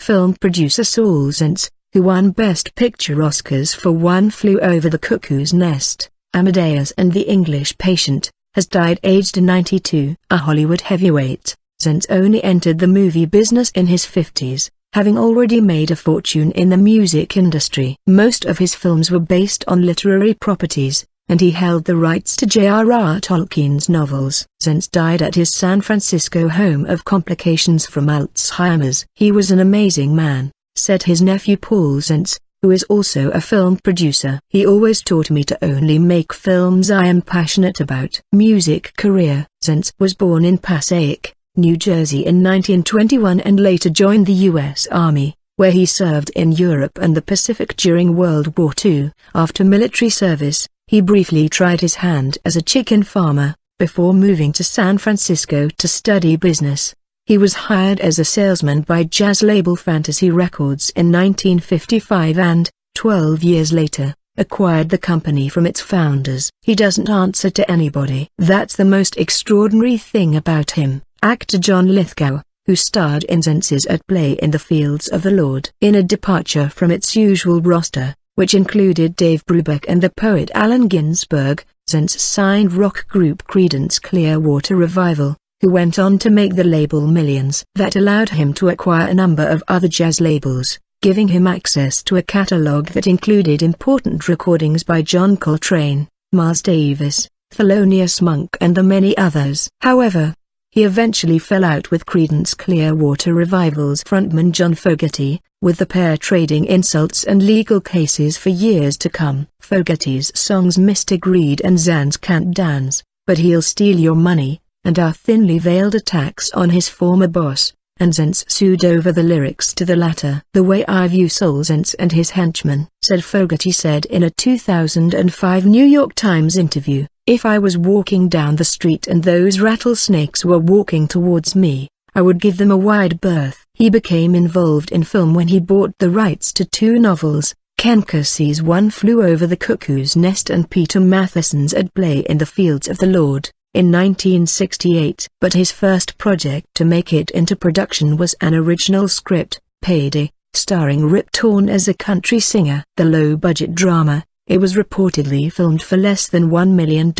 Film producer Saul Zaentz, who won Best Picture Oscars for One Flew Over the Cuckoo's Nest, Amadeus and The English Patient, has died aged 92. A Hollywood heavyweight, Zaentz only entered the movie business in his 50s, having already made a fortune in the music industry. Most of his films were based on literary properties, and he held the rights to JRR Tolkien's novels. Zaentz died at his San Francisco home of complications from Alzheimer's. "He was an amazing man," said his nephew Paul Zaentz, who is also a film producer. "He always taught me to only make films I am passionate about." Music career. Zaentz was born in Passaic, New Jersey in 1921 and later joined the U.S. Army, where he served in Europe and the Pacific during World War II. After military service, he briefly tried his hand as a chicken farmer, before moving to San Francisco to study business. He was hired as a salesman by jazz label Fantasy Records in 1955 and, 12 years later, acquired the company from its founders. "He doesn't answer to anybody. That's the most extraordinary thing about him." Actor John Lithgow, who starred in Zaentz's At Play in the Fields of the Lord. In a departure from its usual roster, which included Dave Brubeck and the poet Allen Ginsberg, Zaentz signed rock group Creedence Clearwater Revival, who went on to make the label millions. That allowed him to acquire a number of other jazz labels, giving him access to a catalog that included important recordings by John Coltrane, Miles Davis, Thelonious Monk and the many others. However, he eventually fell out with Creedence Clearwater Revival's frontman John Fogerty, with the pair trading insults and legal cases for years to come. Fogerty's songs Mystic Reed and Zaentz Can't Dance, But He'll Steal Your Money, and are thinly veiled attacks on his former boss, and Zaentz sued over the lyrics to the latter. "The way I view Saul Zaentz and his henchmen," said Fogerty said in a 2005 New York Times interview, "if I was walking down the street and those rattlesnakes were walking towards me, I would give them a wide berth." He became involved in film when he bought the rights to two novels, Ken Kesey's One Flew Over the Cuckoo's Nest and Peter Matheson's At Play in the Fields of the Lord, in 1968. But his first project to make it into production was an original script, Payday, starring Rip Torn as a country singer. The low-budget drama, it was reportedly filmed for less than $1 million,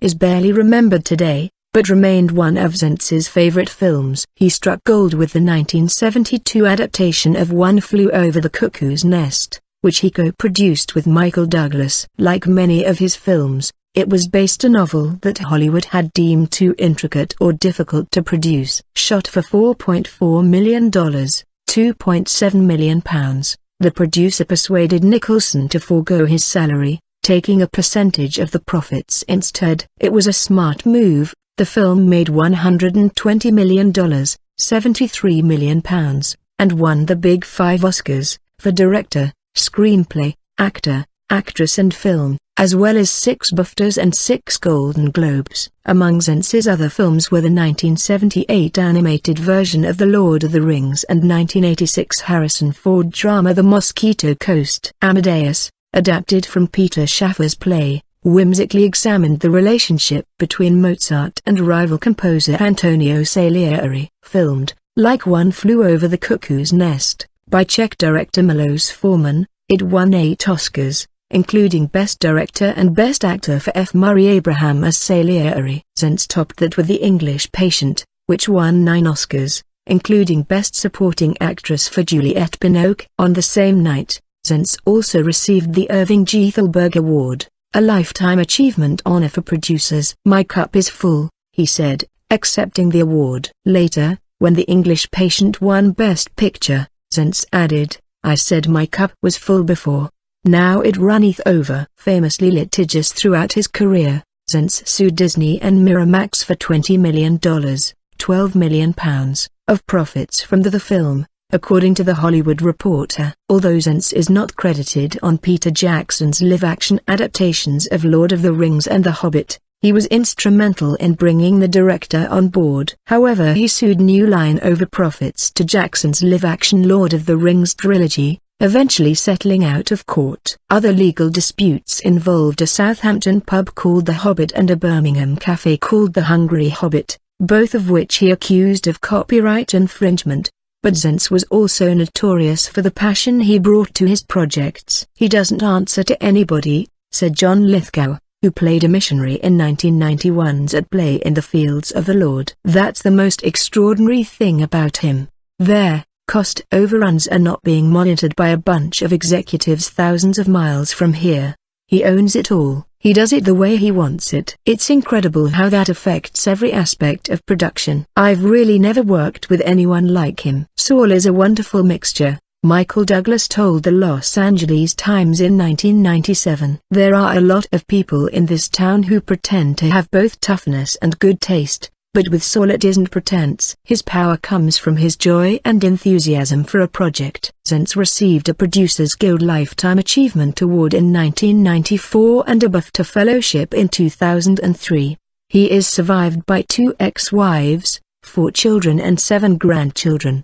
is barely remembered today, but remained one of Zaentz's favorite films. He struck gold with the 1972 adaptation of One Flew Over the Cuckoo's Nest, which he co-produced with Michael Douglas. Like many of his films, it was based on a novel that Hollywood had deemed too intricate or difficult to produce. Shot for $4.4 million, £2.7 million, the producer persuaded Nicholson to forego his salary, taking a percentage of the profits instead. It was a smart move. The film made $120 million, £73 million, and won the Big Five Oscars, for director, screenplay, actor, actress and film, as well as 6 BAFTAs and 6 Golden Globes. Among Zaentz's other films were the 1978 animated version of The Lord of the Rings and 1986 Harrison Ford drama The Mosquito Coast. Amadeus, adapted from Peter Shaffer's play, whimsically examined the relationship between Mozart and rival composer Antonio Salieri. Filmed, like One Flew Over the Cuckoo's Nest, by Czech director Milos Forman, it won 8 Oscars, including Best Director and Best Actor for F. Murray Abraham as Salieri. Zaentz topped that with The English Patient, which won 9 Oscars, including Best Supporting Actress for Juliette Binoche. On the same night, Zaentz also received the Irving G. Thalberg Award, a Lifetime Achievement honor for producers. "My cup is full," he said, accepting the award. Later, when The English Patient won Best Picture, Zaentz added, "I said my cup was full before. Now it runneth over." Famously litigious throughout his career, Zaentz sued Disney and Miramax for $20 million, £12 million, of profits from the film, according to The Hollywood Reporter. Although Zaentz is not credited on Peter Jackson's live-action adaptations of Lord of the Rings and The Hobbit, he was instrumental in bringing the director on board. However, he sued New Line over profits to Jackson's live-action Lord of the Rings trilogy, eventually settling out of court. Other legal disputes involved a Southampton pub called The Hobbit and a Birmingham cafe called The Hungry Hobbit, both of which he accused of copyright infringement. but Zaentz was also notorious for the passion he brought to his projects. "He doesn't answer to anybody," said John Lithgow, who played a missionary in 1991's At Play in the Fields of the Lord. "That's the most extraordinary thing about him. Their cost overruns are not being monitored by a bunch of executives thousands of miles from here. He owns it all. He does it the way he wants it. It's incredible how that affects every aspect of production. I've really never worked with anyone like him." Saul is a wonderful mixture, Michael Douglas told the Los Angeles Times in 1997. "There are a lot of people in this town who pretend to have both toughness and good taste, but with Saul it isn't pretense. His power comes from his joy and enthusiasm for a project." Zaentz received a Producers Guild Lifetime Achievement Award in 1994 and a BAFTA Fellowship in 2003. He is survived by 2 ex-wives, 4 children and 7 grandchildren.